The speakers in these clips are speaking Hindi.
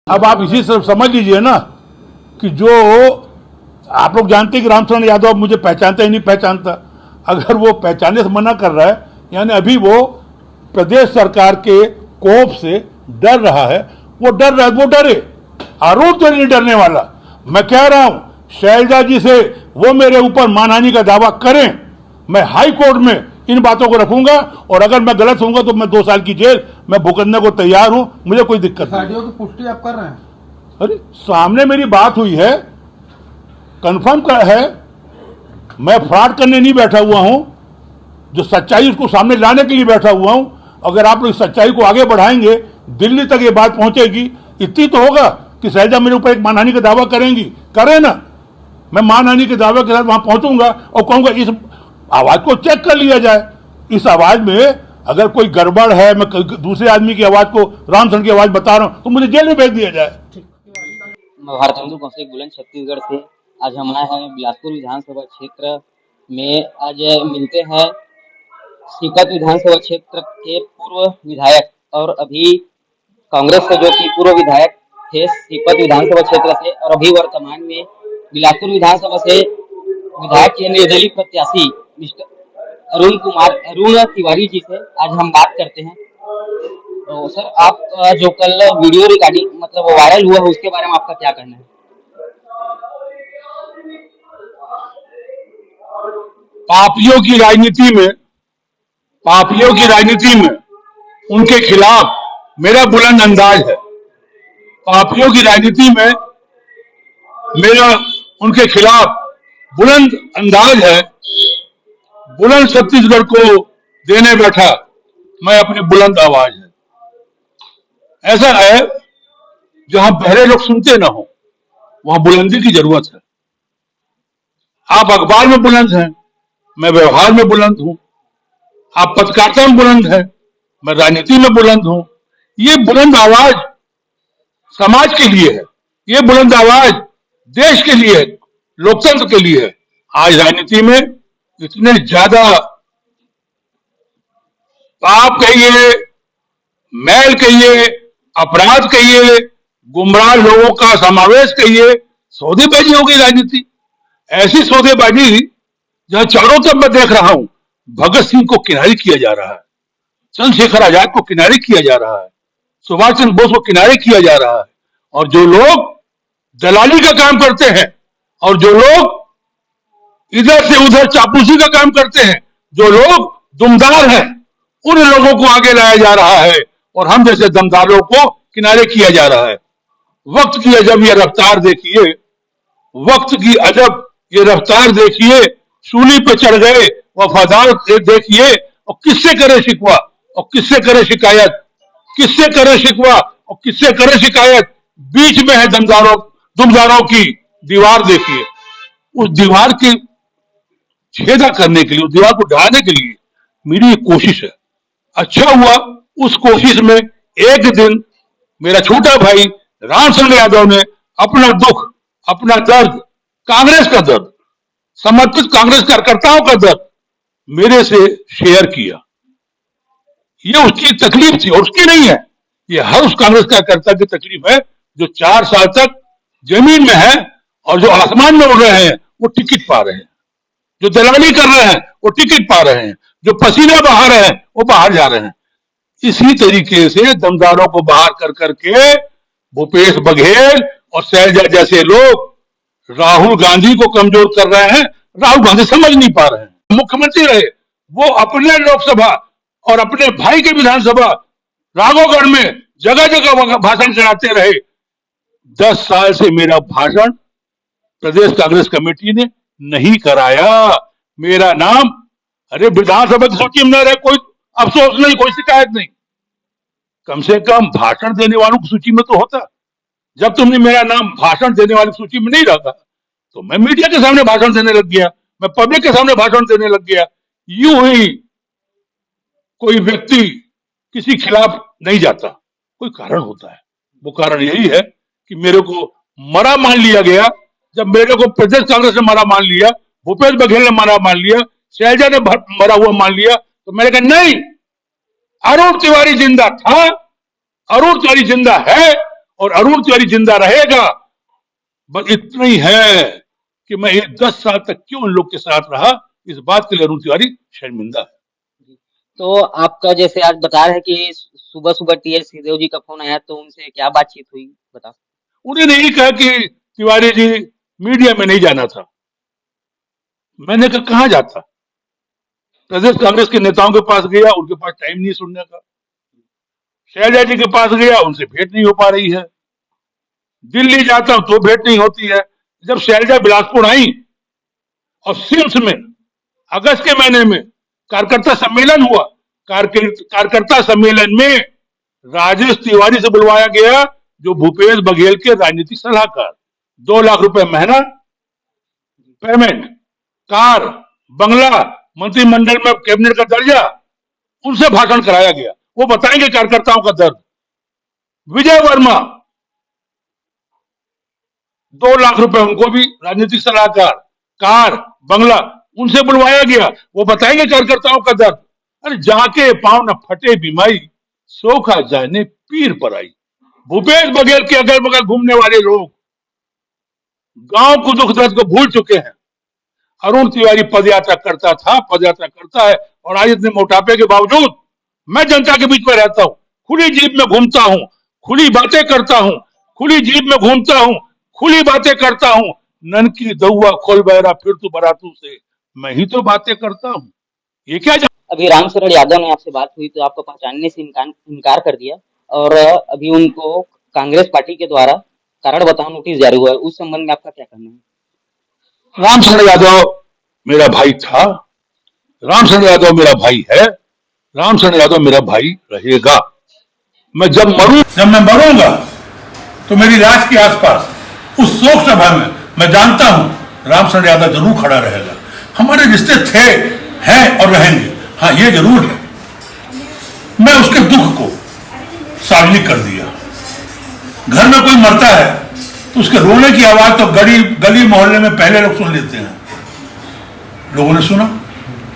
अब आप इसी से समझ लीजिए ना कि जो आप लोग जानते हैं कि रामचंद्र यादव मुझे पहचानता ही नहीं पहचानता। अगर वो पहचानने से मना कर रहा है यानी अभी वो प्रदेश सरकार के कोप से डर रहा है। वो डर रहा है, वो डरे, आरोप तो नहीं डरने वाला। मैं कह रहा हूं शैलजा जी से वो मेरे ऊपर मानहानि का दावा करें, मैं हाई कोर्ट में इन बातों को रखूंगा और अगर मैं गलत होऊंगा तो मैं 2 साल की जेल मैं भुगतने को तैयार हूं, मुझे कोई दिक्कत नहीं। की पुष्टि आप कर रहे हैं? अरे सामने मेरी बात हुई है, कंफर्म का है, मैं फ्रॉड करने नहीं बैठा हुआ हूं, जो सच्चाई उसको सामने लाने के लिए बैठा हुआ हूं। अगर आप लोग सच्चाई को आगे बढ़ाएंगे दिल्ली तक ये बात पहुंचेगी। इतनी तो होगा कि शैलजा मेरे ऊपर एक मानहानि का दावा करेंगी, करे ना, मैं मानहानि के दावे के साथ वहां पहुंचूंगा और कहूंगा इस आवाज को चेक कर लिया जाए। इस आवाज में अगर कोई गड़बड़ है, मैं दूसरे आदमी की आवाज को रामचंद्र की आवाज बता रहा हूं तो मुझे जेल में भेज दिया जाए। भारतेंदु कौशिक बुलंद छत्तीसगढ़ से आज हम आए हैं बिलासपुर विधानसभा क्षेत्र में। आज मिलते हैं सीपत विधानसभा क्षेत्र के पूर्व विधायक और अभी कांग्रेस से जो कि पूर्व विधायक थे सीपत विधानसभा क्षेत्र से और अभी वर्तमान में बिलासपुर विधानसभा से विधायक के निर्दलीय प्रत्याशी मिस्टर अरुण तिवारी जी से आज हम बात करते हैं। तो सर आप जो कल वीडियो रिकॉर्डिंग मतलब वायरल हुआ है उसके बारे में आपका क्या कहना है? पापियों की राजनीति में उनके खिलाफ मेरा बुलंद अंदाज है। पापियों की राजनीति में मेरा उनके खिलाफ बुलंद अंदाज है। बुलंद छत्तीसगढ़ को देने बैठा मैं अपनी बुलंद आवाज है। ऐसा है जहां बहरे लोग सुनते ना हो वहां बुलंदी की जरूरत है। आप अखबार में बुलंद हैं, मैं व्यवहार में बुलंद हूं। आप पत्रकारिता में बुलंद हैं, मैं राजनीति में बुलंद हूं। ये बुलंद आवाज समाज के लिए है, ये बुलंद आवाज देश के लिए है, लोकतंत्र के लिए है। आज राजनीति में इतने ज्यादा पाप कहिए, मैल कहिए, अपराध कहिए, गुमराह लोगों का समावेश कहिए, सौदेबाजी हो गई राजनीति। ऐसी सौदेबाजी जहां चारों तरफ मैं देख रहा हूं, भगत सिंह को किनारे किया जा रहा है, चंद्रशेखर आजाद को किनारे किया जा रहा है, सुभाष चंद्र बोस को किनारे किया जा रहा है। और जो लोग दलाली का काम करते हैं और जो लोग इधर से उधर चापलूसी का काम करते हैं, जो लोग दुमदार हैं, उन लोगों को आगे लाया जा रहा है और हम जैसे दमदारों को किनारे किया जा रहा है। वक्त की अजब ये रफ्तार देखिए, वक्त की अजब ये रफ्तार देखिए, सूली पे चढ़ गए वफादार देखिए। और किससे करे शिकवा और किससे करे शिकायत, किससे करे शिकवा और किससे करे शिकायत। बीच में है दुमदारों की दीवार देखिए। उस दीवार की छेदा करने के लिए, उस दीवार को ढाने के लिए मेरी एक कोशिश है। अच्छा हुआ उस कोशिश में एक दिन मेरा छोटा भाई रामचंद्र यादव ने अपना दुख, अपना दर्द, कांग्रेस का दर्द, समर्पित कांग्रेस कार्यकर्ताओं का दर्द मेरे से शेयर किया। ये उसकी तकलीफ थी और उसकी नहीं है, ये हर उस कांग्रेस कार्यकर्ता की तकलीफ है जो 4 साल तक जमीन में है और जो आसमान में उड़ रहे हैं वो टिकट पा रहे हैं, जो दलाली कर रहे हैं वो टिकट पा रहे हैं, जो पसीना बहा रहे हैं वो बाहर जा रहे हैं। इसी तरीके से दमदारों को बाहर कर करके भूपेश बघेल और शैलजा जैसे लोग राहुल गांधी को कमजोर कर रहे हैं। राहुल गांधी समझ नहीं पा रहे हैं। मुख्यमंत्री रहे, वो अपने लोकसभा और अपने भाई के विधानसभा राघवगढ़ में जगह जगह भाषण चढ़ाते रहे। 10 साल से मेरा भाषण प्रदेश कांग्रेस कमेटी ने नहीं कराया। मेरा नाम अरे विधानसभा की सूची में न रहे, कोई अफसोस नहीं, कोई शिकायत नहीं, कम से कम भाषण देने वालों की सूची में तो होता। जब तुमने मेरा नाम भाषण देने वाली सूची में नहीं रखा तो मैं मीडिया के सामने भाषण देने लग गया, मैं पब्लिक के सामने भाषण देने लग गया। यूं ही कोई व्यक्ति किसी खिलाफ नहीं जाता, कोई कारण होता है। वो कारण यही है कि मेरे को मरा मान लिया गया। जब मेरे को प्रदेश कांग्रेस ने मरा मान लिया, भूपेश बघेल ने मरा मान लिया, शैलजा ने मरा हुआ मान लिया, तो मैंने कहा नहीं, अरुण तिवारी जिंदा था, अरुण तिवारी जिंदा है और अरुण तिवारी जिंदा रहेगा। बस इतना ही है कि मैं ये 10 साल तक क्यों उन लोग के साथ रहा, इस बात के लिए अरुण तिवारी शर्मिंदा है। तो आपका जैसे आज बता रहे हैं कि सुबह सुबह टीएस सिंहदेव जी का फोन आया, तो उनसे क्या बातचीत हुई, बता। उन्होंने यही कहा कि तिवारी जी मीडिया में नहीं जाना था। मैंने कहा कहां जाता? प्रदेश कांग्रेस के नेताओं के पास गया, उनके पास टाइम नहीं सुनने का। शैलजा जी के पास गया, उनसे भेंट नहीं हो पा रही है। दिल्ली जाता हूं तो भेंट नहीं होती है। जब शैलजा बिलासपुर आई और सिम्स में अगस्त के महीने में कार्यकर्ता सम्मेलन हुआ, कार्यकर्ता सम्मेलन में राजेश तिवारी से बुलवाया गया, जो भूपेश बघेल के राजनीतिक सलाहकार। 2 लाख रुपए महीना पेमेंट, कार, बंगला, मंत्रिमंडल में कैबिनेट का दर्जा, उनसे भाषण कराया गया। वो बताएंगे कार्यकर्ताओं का दर्द। विजय वर्मा 2 लाख रुपए, उनको भी राजनीतिक सलाहकार, कार, बंगला, उनसे बुलवाया गया। वो बताएंगे कार्यकर्ताओं का दर्द। अरे जाके पांव न फटे बीमाई, सोखा जाने पीर पर आई। भूपेश बघेल के अगल बगल घूमने वाले लोग गांव को दुख दर्द को भूल चुके हैं। अरुण तिवारी पदयात्रा करता था, पदयात्रा करता है, और आज इतने मोटापे के बावजूद मैं जनता के बीच में रहता हूं, खुली जीप में घूमता हूं, खुली बातें करता हूं, खुली जीप में घूमता हूं, खुली बातें करता हूं। ननकी दउआ खोल बहरा फिर तू बरातू से, मैं ही तो बातें करता हूं। ये क्या अभी रामशरण यादव ने आपसे बात हुई तो आपको पहचानने से इनकार कर दिया, और अभी उनको कांग्रेस पार्टी के द्वारा कारण बताओ नोटिस जारी हुआ है, उस संबंध में आपका क्या कहना है? रामशरण यादव मेरा भाई था, रामशरण यादव मेरा भाई है, रामशरण यादव मेरा भाई रहेगा। जब मैं मरूंगा तो मेरी लाश के आसपास उस शोक सभा में मैं जानता हूं रामशरण यादव जरूर खड़ा रहेगा। हमारे रिश्ते थे, हैं और रहेंगे। हाँ, ये जरूर है, मैं उसके दुख को सार्वजनिक कर दिया। घर में कोई मरता है तो उसके रोने की आवाज तो गली मोहल्ले में पहले लोग सुन लेते हैं। लोगों ने सुना,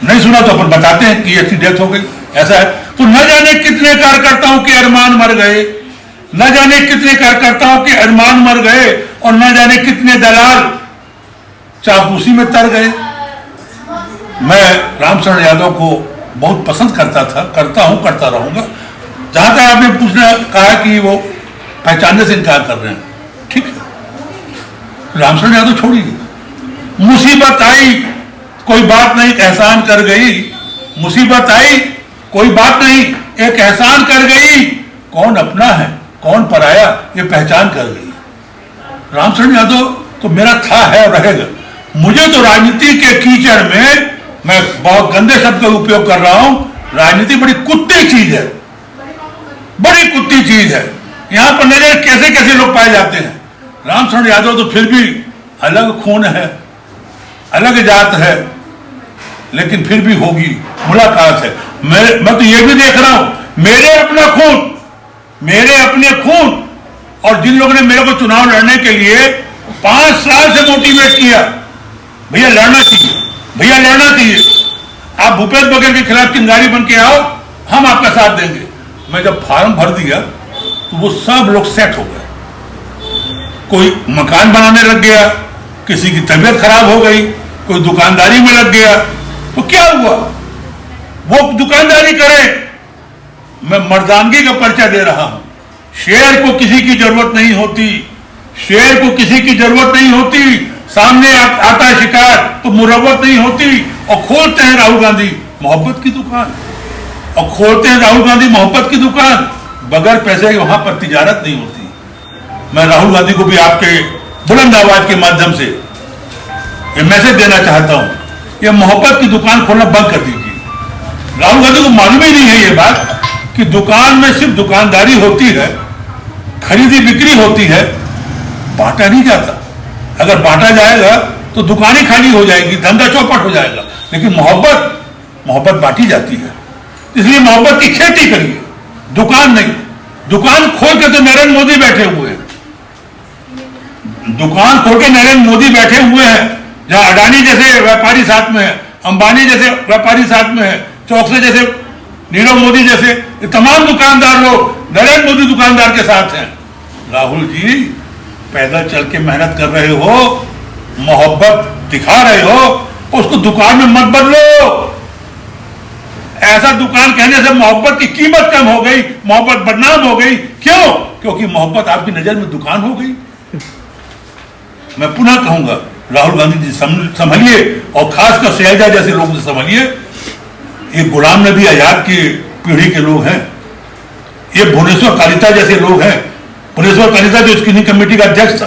नहीं सुना तो अपन बताते हैं कि ऐसी डेथ हो गई, ऐसा है। तो न जाने कितने कार्यकर्ताओं के अरमान मर गए, न जाने कितने कार्यकर्ताओं के अरमान मर गए, और न जाने कितने दलाल चापलूसी में तर गए। मैं रामशरण यादव को बहुत पसंद करता था, करता हूं, करता रहूंगा। जहां तक आपने पूछना कहा कि वो पहचानने से इनकार कर रहे हैं, ठीक है, रामशरण यादव छोड़िए। मुसीबत आई कोई बात नहीं, एहसान कर गई। मुसीबत आई कोई बात नहीं, एक एहसान कर गई। कौन अपना है कौन पराया ये पहचान कर गई। रामशरण यादव तो मेरा था, है और रहेगा। मुझे तो राजनीति के कीचड़ में, मैं बहुत गंदे शब्द का उपयोग कर रहा हूं, राजनीति बड़ी कुत्ती चीज है, बड़ी कुत्ती चीज है। यहां पर नजर कैसे कैसे लोग पाए जाते हैं। रामशरण यादव तो फिर भी अलग खून है, अलग जात है, लेकिन फिर भी होगी मुलाकात है। मैं तो ये भी देख रहा हूं, मेरे अपने खून, और जिन लोगों ने मेरे को चुनाव लड़ने के लिए 5 साल से मोटिवेट किया, भैया लड़ना चाहिए, भैया लड़ना चाहिए, आप भूपेश बघेल के खिलाफ चिंगारी बन के आओ, हम आपका साथ देंगे। मैं जब फॉर्म भर दिया तो वो सब लोग सेट हो गए। कोई मकान बनाने लग गया, किसी की तबीयत खराब हो गई, कोई दुकानदारी में लग गया। तो क्या हुआ, वो दुकानदारी करे, मैं मर्दानगी का परिचय दे रहा हूं। शेर को किसी की जरूरत नहीं होती, शेर को किसी की जरूरत नहीं होती। सामने आता है शिकार तो मुरव्वत नहीं होती। और खोलते हैं राहुल गांधी मोहब्बत की दुकान, और खोलते हैं राहुल गांधी मोहब्बत की दुकान, बगैर पैसे के वहां पर तिजारत नहीं होती। मैं राहुल गांधी को भी आपके बुलंद आवाज के माध्यम से ये मैसेज देना चाहता हूं, ये मोहब्बत की दुकान खोलना बंद कर दीजिए। राहुल गांधी को मालूम ही नहीं है ये बात कि दुकान में सिर्फ दुकानदारी होती है, खरीदी बिक्री होती है, बांटा नहीं जाता। अगर बांटा जाएगा तो दुकान ही खाली हो जाएगी, धंधा चौपट हो जाएगा। लेकिन मोहब्बत बांटी जाती है। इसलिए मोहब्बत की खेती करिए, दुकान नहीं। दुकान खोल के तो नरेंद्र मोदी बैठे हुए हैं, दुकान खोल के नरेंद्र मोदी बैठे हुए हैं। जहां अडानी जैसे व्यापारी साथ में है, अंबानी जैसे व्यापारी साथ में है, चौकसे जैसे, नीरव मोदी जैसे, ये तमाम दुकानदार लोग नरेंद्र मोदी दुकानदार के साथ हैं। राहुल जी पैदल चल के मेहनत कर रहे हो, मोहब्बत दिखा रहे हो, उसको दुकान में मत बदलो। ऐसा दुकान कहने से मोहब्बत की कीमत कम हो गई, मोहब्बत बदनाम हो गई। क्यों? क्योंकि मोहब्बत आपकी नजर में दुकान हो गई। मैं पुनः कहूंगा, राहुल गांधी जी संभलिए, और खासकर शैलजा जैसे लोगों से संभलिए। ये गुलाम नबी आजाद की पीढ़ी के लोग हैं, ये भुवनेश्वर कालिता जैसे लोग हैं। भुवनेश्वर कालिता जो स्क्रीनिंग कमेटी का अध्यक्ष था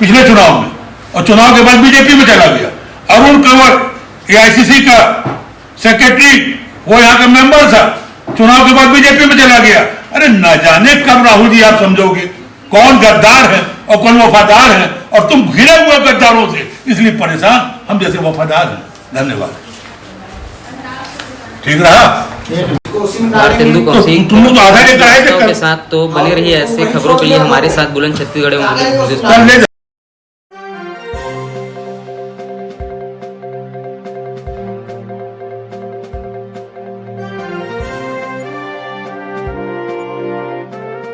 पिछले चुनाव में, और चुनाव के बाद बीजेपी में चला गया। अरुण कंवर एआईसीसी का सेक्रेटरी, वो यहाँ का मेंबर था, चुनाव के बाद बीजेपी में चला गया। अरे न जाने कब राहुल जी आप समझोगे कौन गद्दार है और कौन वफादार है, और तुम घिरे हुए गद्दारों से इसलिए परेशान, हम जैसे वफादार हैं। धन्यवाद। ठीक रहा? भारतेंदु कौशिक तुम लोग आधा लेकर आए थे के साथ तो बने रहिए ऐसे खबरों के लिए हमारे साथ बुलंद छत्तीसगढ़ में। कल ले